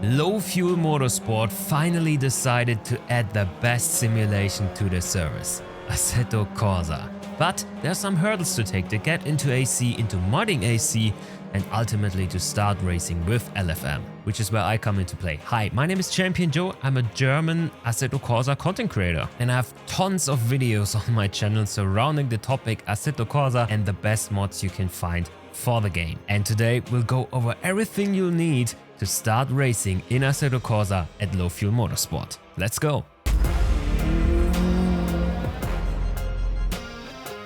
Low Fuel Motorsport finally decided to add the best simulation to their service, Assetto Corsa. But there are some hurdles to take to get into AC, into modding AC, and ultimately to start racing with LFM, which is where I come into play. Hi, my name is Champion Joe. I'm a German Assetto Corsa content creator, and I have tons of videos on my channel surrounding the topic Assetto Corsa and the best mods you can find for the game. And today we'll go over everything you'll need to start racing in Assetto Corsa at Low Fuel Motorsport. Let's go!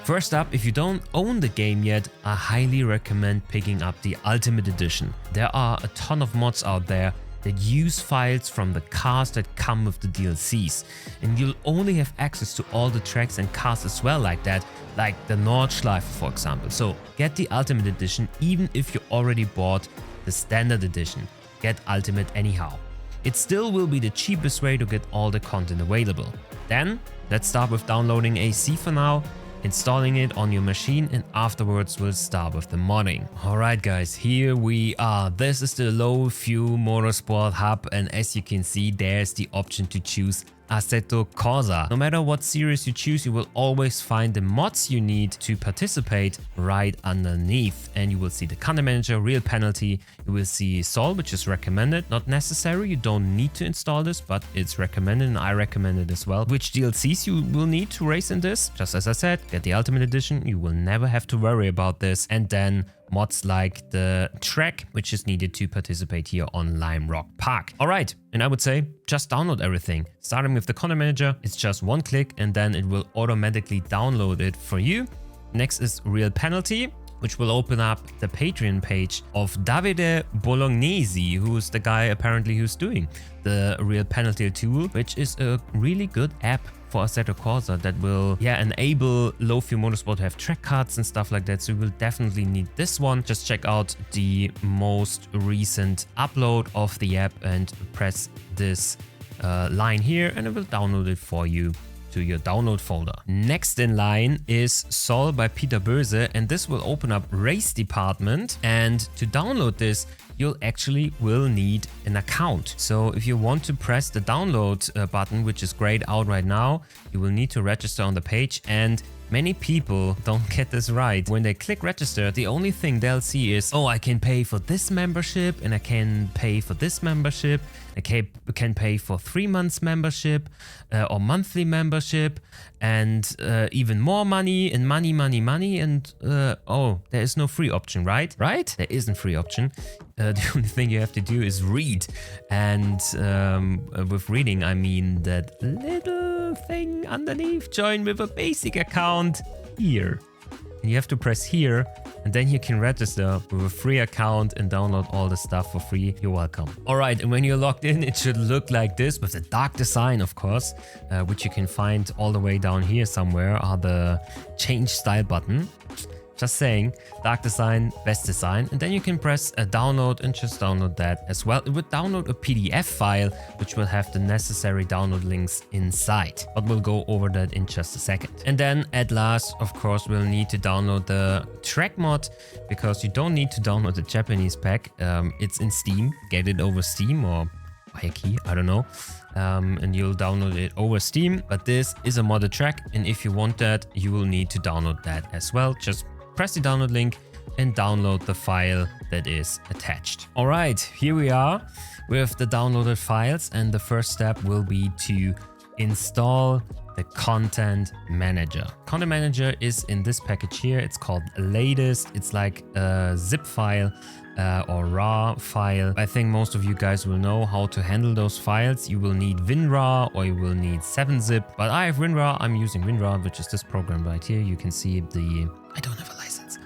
First up, if you don't own the game yet, I highly recommend picking up the Ultimate Edition. There are a ton of mods out there that use files from the cars that come with the DLCs, and you'll only have access to all the tracks and cars as well like that, like the Nordschleife for example. So get the Ultimate Edition even if you already bought the Standard Edition. Get Ultimate anyhow. It still will be the cheapest way to get all the content available. Then let's start with downloading AC for now, installing it on your machine, and afterwards we'll start with the modding. Alright guys, here we are. This is the Low Fuel Motorsport Hub, and as you can see, there's the option to choose Assetto Corsa. No matter what series you choose, you will always find the mods you need to participate right underneath. And you will see the content manager, real penalty, you will see Sol, which is recommended, not necessary, you don't need to install this, but it's recommended and I recommend it as well. Which DLCs you will need to race in this, just as I said, get the Ultimate Edition, you will never have to worry about this. And then mods like the track, which is needed to participate here on Lime Rock Park. Alright, and I would say just download everything. Starting with the content manager, it's just one click and then it will automatically download it for you. Next is Real Penalty, which will open up the Patreon page of Davide Bolognesi, who's the guy apparently who's doing the Real Penalty tool, which is a really good app for Assetto Corsa that will enable Low Fuel Motorsport to have track cards and stuff like that. So you will definitely need this one. Just check out the most recent upload of the app and press this line here and it will download it for you to your download folder. Next in line is Sol by Peter Böse, and this will open up Racedepartment, and to download this you'll actually will need an account. So if you want to press the download button, which is grayed out right now, you will need to register on the page, and many people don't get this right. When they click register, the only thing they'll see is, oh, I can pay for this membership and I can pay for this membership. I can pay for 3 months membership or monthly membership and even more money and money and oh, there is no free option, right? Right? There isn't free option. The only thing you have to do is read, and with reading I mean that little thing underneath, join with a basic account here. And you have to press here, and then you can register with a free account and download all the stuff for free. You're welcome. Alright, and when you're logged in, it should look like this with the dark design, of course, which you can find all the way down here somewhere are the change style button. Just saying, dark design, best design, and then you can press a download and just download that as well. It would download a PDF file which will have the necessary download links inside, but we'll go over that in just a second. And then at last, of course, we'll need to download the track mod, because you don't need to download the Japanese pack. It's in Steam. Get it over Steam or by a key, I don't know. And you'll download it over Steam, but this is a modded track, and if you want that, you will need to download that as well. Just press the download link and download the file that is attached. Alright, here we are with the downloaded files, and the first step will be to install the content manager. Content manager is in this package here. It's called Latest. It's like a zip file or raw file. I think most of you guys will know how to handle those files. You will need WinRAR or you will need 7-zip, but I have WinRAR. I'm using WinRAR, which is this program right here. You can see the, I don't have a license.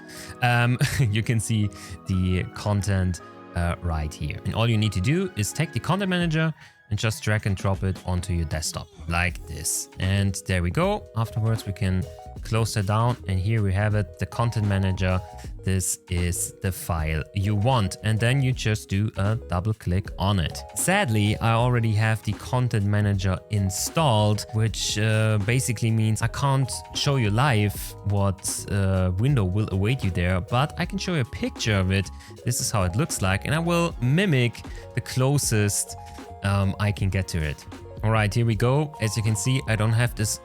You can see the content right here. And all you need to do is take the content manager and just drag and drop it onto your desktop like this. And there we go. Afterwards, we can close that down, and here we have it, the content manager. This is the file you want, and then you just do a double click on it. Sadly, I already have the content manager installed, which basically means I can't show you live what window will await you there, but I can show you a picture of it. This is how it looks like, and I will mimic the closest I can get to it. All right, here we go. As you can see, I don't have this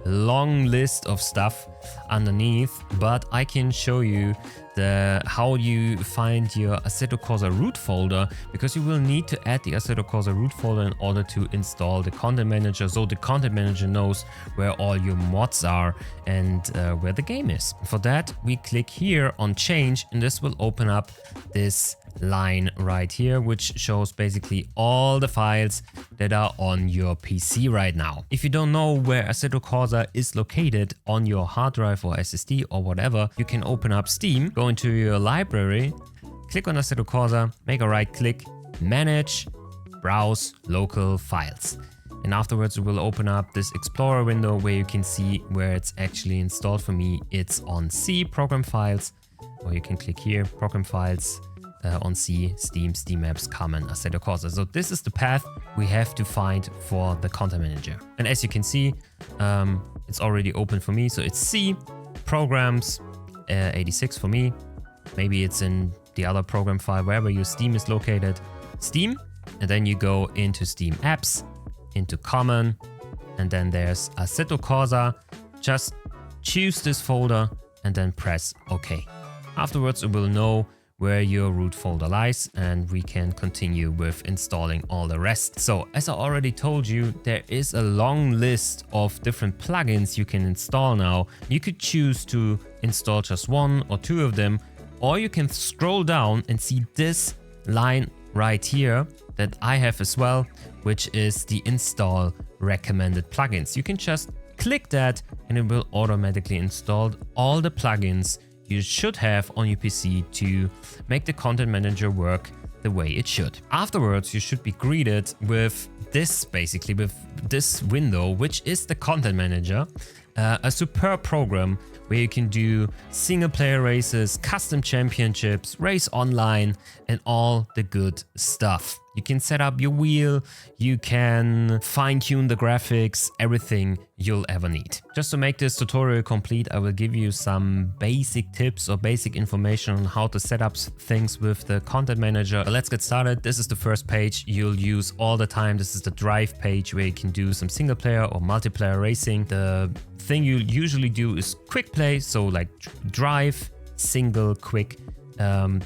long list of stuff underneath, but I can show you how you find your Assetto Corsa root folder, because you will need to add the Assetto Corsa root folder in order to install the content manager, so the content manager knows where all your mods are and where the game is. For that, we click here on change, and this will open up this line right here, which shows basically all the files that are on your PC right now. If you don't know where Assetto Corsa is located on your hard drive or SSD or whatever, you can open up Steam, go into your library, click on Assetto Corsa, make a right click, manage, browse local files. And afterwards it will open up this Explorer window where you can see where it's actually installed. For me, it's on C, program files, or you can click here, program files, on C, Steam, Steam Apps, Common, Assetto Corsa. So this is the path we have to find for the content manager. And as you can see, it's already open for me. So it's C, programs, 86 for me. Maybe it's in the other program file, wherever your Steam is located. Steam, and then you go into Steam Apps, into Common, and then there's Assetto Corsa. Just choose this folder and then press OK. Afterwards, it will know where your root folder lies, and we can continue with installing all the rest. So as I already told you, there is a long list of different plugins you can install now. You could choose to install just one or two of them, or you can scroll down and see this line right here that I have as well, which is the install recommended plugins. You can just click that and it will automatically install all the plugins you should have on your PC to make the content manager work the way it should. Afterwards, you should be greeted with this, basically with this window, which is the content manager, a superb program where you can do single player races, custom championships, race online, and all the good stuff. You can set up your wheel, you can fine-tune the graphics, everything you'll ever need. Just to make this tutorial complete, I will give you some basic tips or basic information on how to set up things with the content manager. Let's get started. This is the first page you'll use all the time. This is the drive page where you can do some single player or multiplayer racing. The thing you usually do is quick play, so like drive, single, quick.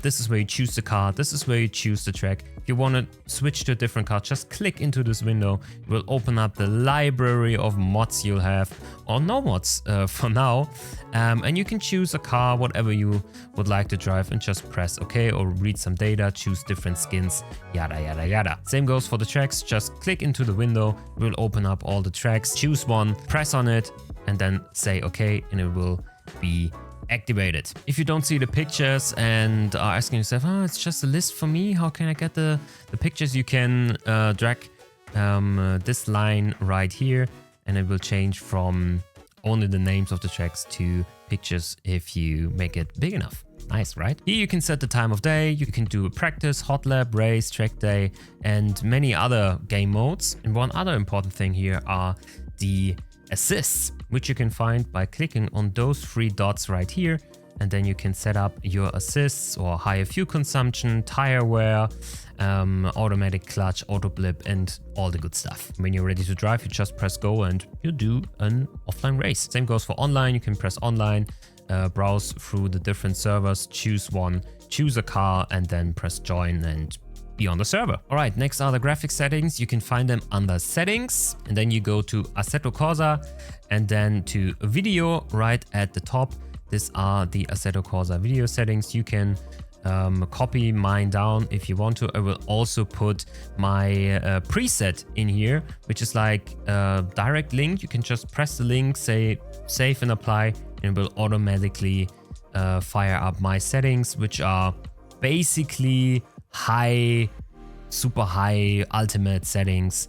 This is where you choose the car, this is where you choose the track. If you want to switch to a different car, just click into this window. It will open up the library of mods you'll have, or no mods for now. And you can choose a car, whatever you would like to drive, and just press OK or read some data, choose different skins, yada yada yada. Same goes for the tracks. Just click into the window, it will open up all the tracks, choose one, press on it, and then say OK, and it will be activated. If you don't see the pictures and are asking yourself, oh, it's just a list for me, how can I get the pictures, you can drag this line right here, and it will change from only the names of the tracks to pictures if you make it big enough. Nice, right? Here you can set the time of day, you can do practice, hot lap, race, track day, and many other game modes. And one other important thing here are the assists, which you can find by clicking on those three dots right here, and then you can set up your assists or higher fuel consumption, tire wear, automatic clutch, auto blip, and all the good stuff. When you're ready to drive, you just press go and you do an offline race. Same goes for online. You can press online, browse through the different servers, choose one, choose a car, and then press join and be on the server. All right, next are the graphics settings. You can find them under settings, and then you go to Assetto Corsa and then to video right at the top. These are the Assetto Corsa video settings. You can copy mine down if you want to. I will also put my preset in here, which is like a direct link. You can just press the link, say save and apply, and it will automatically fire up my settings, which are basically high, super high, ultimate settings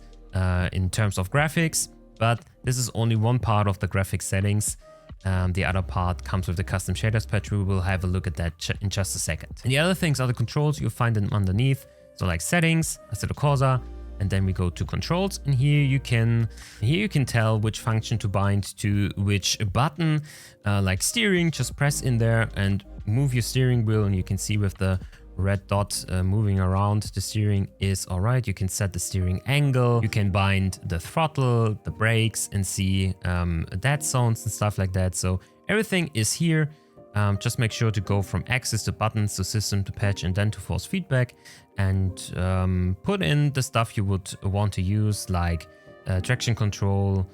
in terms of graphics. But this is only one part of the graphics settings. The other part comes with the custom shaders patch. We will have a look at that in just a second. And the other things are the controls. You'll find them underneath. So like settings, Assetto Corsa, and then we go to controls. And here you can tell which function to bind to which button. Like steering, just press in there and move your steering wheel, and you can see with the red dot moving around, the steering is all right. You can set the steering angle, you can bind the throttle, the brakes, and see dead zones and stuff like that. So everything is here. Just make sure to go from axis to buttons to system to patch and then to force feedback, and put in the stuff you would want to use, like traction control,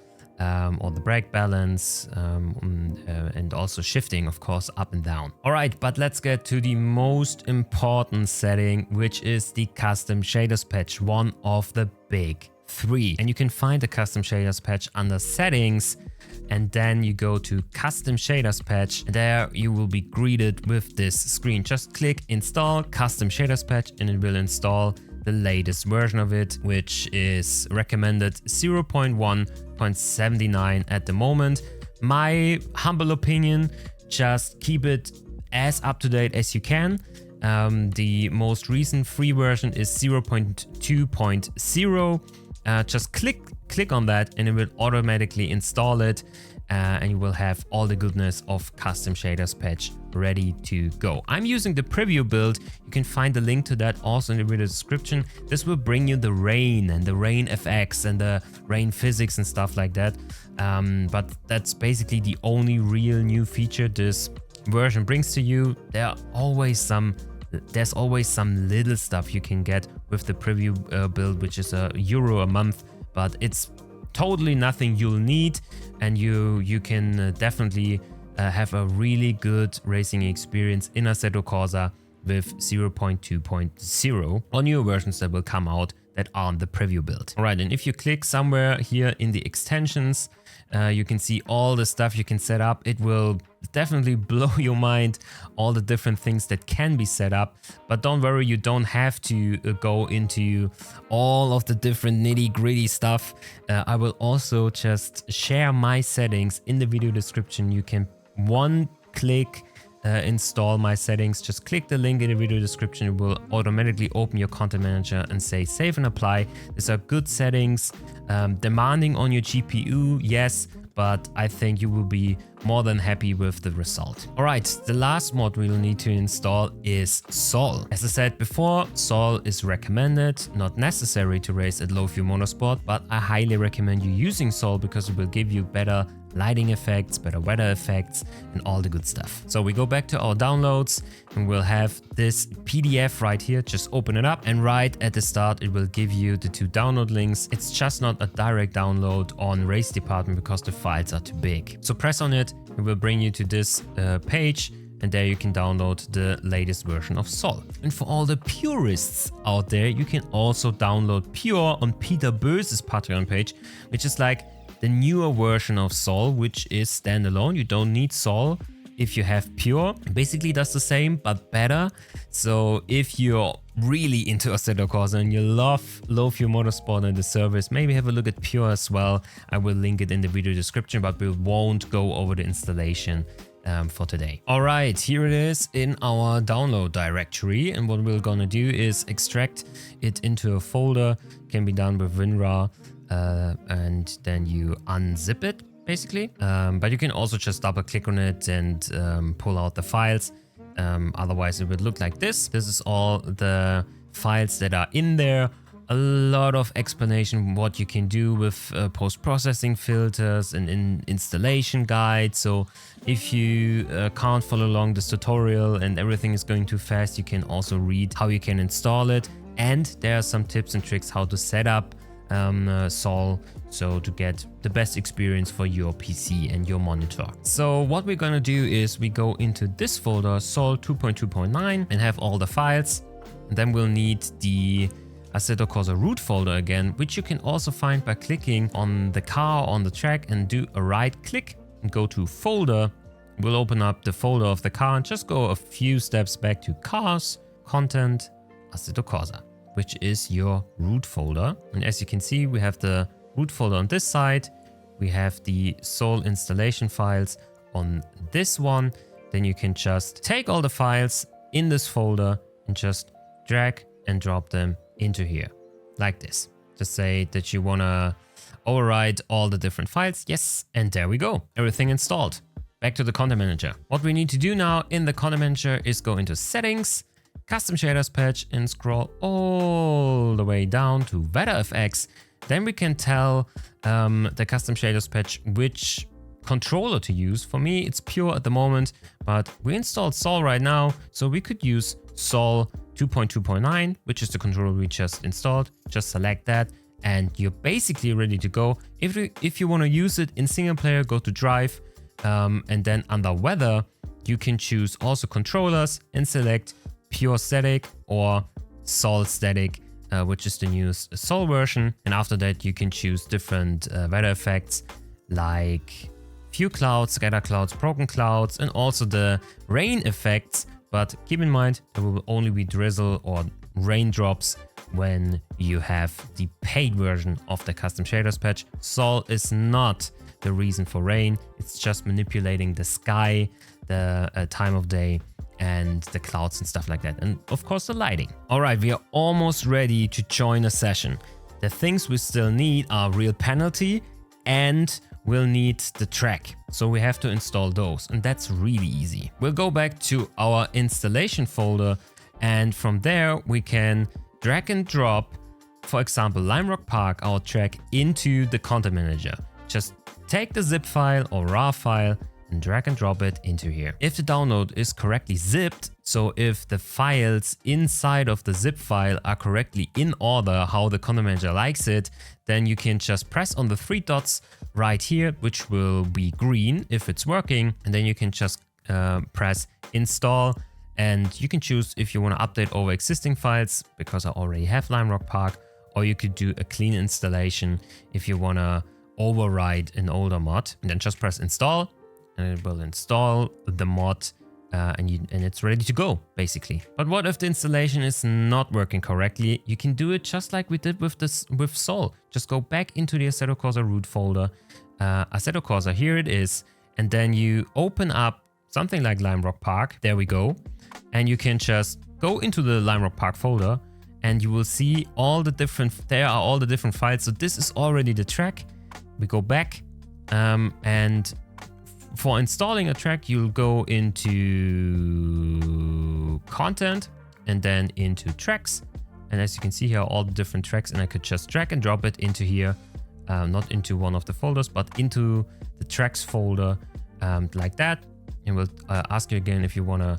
or the brake balance, and also shifting, of course, up and down. All right, but let's get to the most important setting, which is the custom shaders patch, one of the big three. And you can find the custom shaders patch under settings, and then you go to custom shaders patch. There you will be greeted with this screen. Just click install custom shaders patch and it will install the latest version of it, which is recommended 0.1.79 at the moment. My humble opinion, just keep it as up to date as you can. The most recent free version is 0.2.0. Just click on that and it will automatically install it, and you will have all the goodness of custom shaders patch ready to go. I'm using the preview build. You can find the link to that also in the video description. This will bring you the rain and the rain FX and the rain physics and stuff like that. But that's basically the only real new feature this version brings to you. There's always some little stuff you can get with the preview build, which is €1 a month, but it's totally nothing you'll need, and you can definitely have a really good racing experience in Assetto Corsa with 0.2.0 or newer versions that will come out that are on the preview build. All right, and if you click somewhere here in the extensions, you can see all the stuff you can set up. It will definitely blow your mind, all the different things that can be set up. But don't worry, you don't have to go into all of the different nitty-gritty stuff. I will also just share my settings in the video description. You can one click install my settings. Just click the link in the video description. It will automatically open your content manager and say save and apply. These are good settings, demanding on your GPU, yes, but I think you will be more than happy with the result. All right, the last mod we will need to install is Sol. As I said before, Sol is recommended, not necessary to race at low fuel motorsport, but I highly recommend you using Sol because it will give you better lighting effects, better weather effects, and all the good stuff. So we go back to our downloads and we'll have this PDF right here. Just open it up, and right at the start it will give you the 2 download links. It's just not a direct download on Racedepartment because the files are too big. So press on it, it will bring you to this page, and there you can download the latest version of Sol. And for all the purists out there, you can also download Pure on Peter Böse's Patreon page, which is like the newer version of Sol, which is standalone. You don't need Sol if you have Pure. It basically does the same, but better. So if you're really into Assetto Corsa and you love low fuel motorsport and the service, maybe have a look at Pure as well. I will link it in the video description, but we won't go over the installation for today. All right, here it is in our download directory, and what we're gonna do is extract it into a folder. Can be done with WinRAR. And then you unzip it basically, but you can also just double click on it and pull out the files. Otherwise it would look like this. This is all the files that are in there. A lot of explanation what you can do with post-processing filters and installation guide. So if you can't follow along this tutorial and everything is going too fast, you can also read how you can install it, and there are some tips and tricks how to set up Sol, so to get the best experience for your PC and your monitor. So what we're gonna do is we go into this folder, Sol 2.2.9, and have all the files, and then we'll need the Assetto Corsa root folder again, which you can also find by clicking on the car on the track and do a right click and go to folder. We'll open up the folder of the car and just go a few steps back to cars, content, Assetto Corsa, which is your root folder. And as you can see, we have the root folder on this side. We have the Sol installation files on this one, then you can just take all the files in this folder and just drag and drop them into here, like this. Just say that you want to override all the different files. Yes, and there we go. Everything installed. Back to the content manager. What we need to do now in the content manager is go into settings, custom shaders patch, and scroll all the way down to WeatherFX. Then we can tell the custom shaders patch which controller to use. For me, it's Pure at the moment, but we installed Sol right now, so we could use Sol 2.2.9, which is the controller we just installed. Just select that and you're basically ready to go. If you want to use it in single player, go to Drive, and then under Weather, you can choose also controllers and select Pure Static or Sol Static, which is the newest Sol version. And after that, you can choose different weather effects like few clouds, scatter clouds, broken clouds, and also the rain effects. But keep in mind, there will only be drizzle or raindrops when you have the paid version of the custom shaders patch. Sol is not the reason for rain. It's just manipulating the sky, the time of day, and the clouds and stuff like that. And of course the lighting. All right, we are almost ready to join a session. The things we still need are real penalty, and we'll need the track. So we have to install those, and that's really easy. We'll go back to our installation folder, and from there we can drag and drop, for example, Lime Rock Park, our track, into the content manager. Just take the zip file or RAW file and drag and drop it into here. If the download is correctly zipped, so if the files inside of the zip file are correctly in order, how the content manager likes it, then you can just press on the three dots right here, which will be green if it's working. And then you can just press install, and you can choose if you want to update over existing files, because I already have Lime Rock Park, or you could do a clean installation if you want to override an older mod, and then just press install and it will install the mod, and it's ready to go basically. But what if the installation is not working correctly? You can do it just like we did with Sol. Just go back into the Assetto Corsa root folder, Assetto Corsa, here it is, and then you open up something like Lime Rock Park. There we go. And you can just go into the Lime Rock Park folder and you will see all the different files. So this is already the track. We go back, and for installing a track, you'll go into content and then into tracks. And as you can see here, all the different tracks, and I could just drag and drop it into here, not into one of the folders, but into the tracks folder, like that. And we'll ask you again if you want to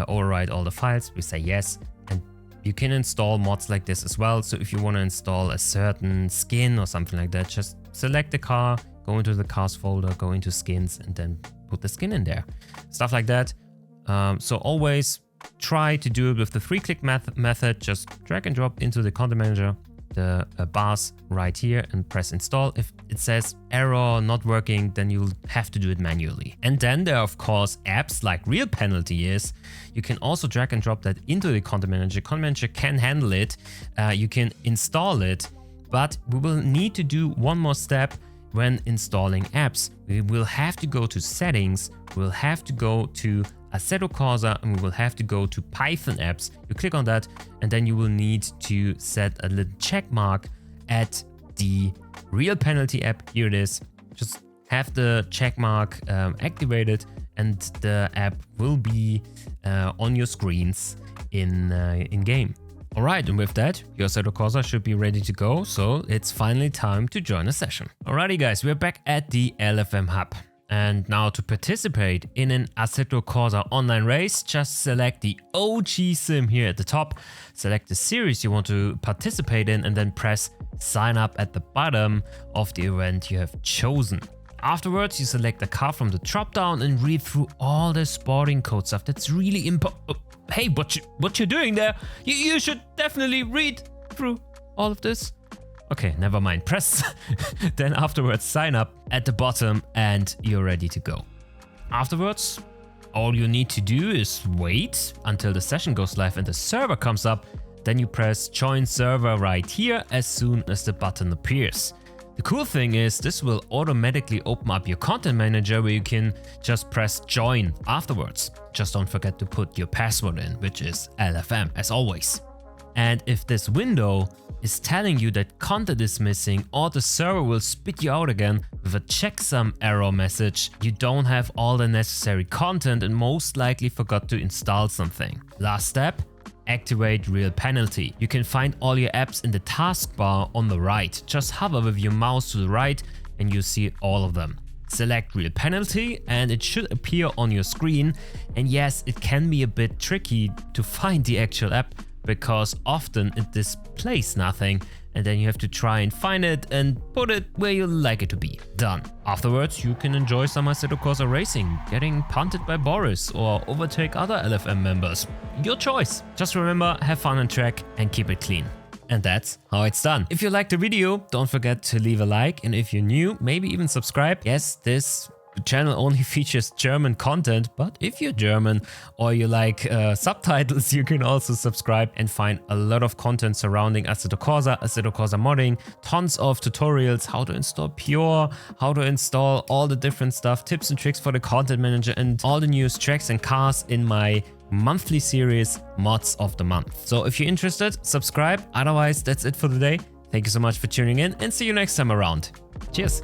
override all the files. We say yes. And you can install mods like this as well. So if you want to install a certain skin or something like that, just select the car, go into the cars folder, go into skins, and then put the skin in there. Stuff like that. So always try to do it with the 3-click method. Just drag and drop into the content manager, the bars right here, and press install. If it says error, not working, then you'll have to do it manually. And then there are of course apps like Real Penalty is. You can also drag and drop that into the content manager. Content manager can handle it. You can install it, but we will need to do one more step when installing apps. We will have to go to settings, we'll have to go to Assetto Corsa, and we will have to go to Python apps. You click on that, and then you will need to set a little check mark at the Real Penalty app. Here it is. Just have the check mark activated, and the app will be on your screens in game. All right, and with that, your Assetto Corsa should be ready to go, so it's finally time to join a session. Alrighty guys, we're back at the LFM Hub. And now to participate in an Assetto Corsa online race, just select the OG sim here at the top, select the series you want to participate in, and then press sign up at the bottom of the event you have chosen. Afterwards, you select the car from the drop down and read through all the sporting code stuff. That's really important. Hey, what you doing there? You should definitely read through all of this. Okay, never mind. Press then afterwards sign up at the bottom and you're ready to go. Afterwards, all you need to do is wait until the session goes live and the server comes up. Then you press join server right here as soon as the button appears. The cool thing is this will automatically open up your content manager where you can just press join afterwards. Just don't forget to put your password in, which is LFM as always. And if this window is telling you that content is missing or the server will spit you out again with a checksum error message, you don't have all the necessary content and most likely forgot to install something. Last step, activate real penalty. You can find all your apps in the taskbar on the right. Just hover with your mouse to the right and you see all of them. Select real penalty and it should appear on your screen. And yes, it can be a bit tricky to find the actual app because often it displays nothing and then you have to try and find it and put it where you like it to be. Done. Afterwards, you can enjoy some Assetto Corsa racing, getting punted by Boris or overtake other LFM members. Your choice. Just remember, have fun on track and keep it clean. And that's how it's done. If you liked the video, don't forget to leave a like, and if you're new, maybe even subscribe. Yes, this channel only features German content, but if you're German or you like subtitles, you can also subscribe and find a lot of content surrounding Assetto Corsa modding, tons of tutorials, how to install Pure, how to install all the different stuff, tips and tricks for the content manager, and all the newest tracks and cars in my monthly series Mods of the Month. So if you're interested, subscribe. Otherwise, that's it for today. Thank you so much for tuning in and see you next time around. Cheers.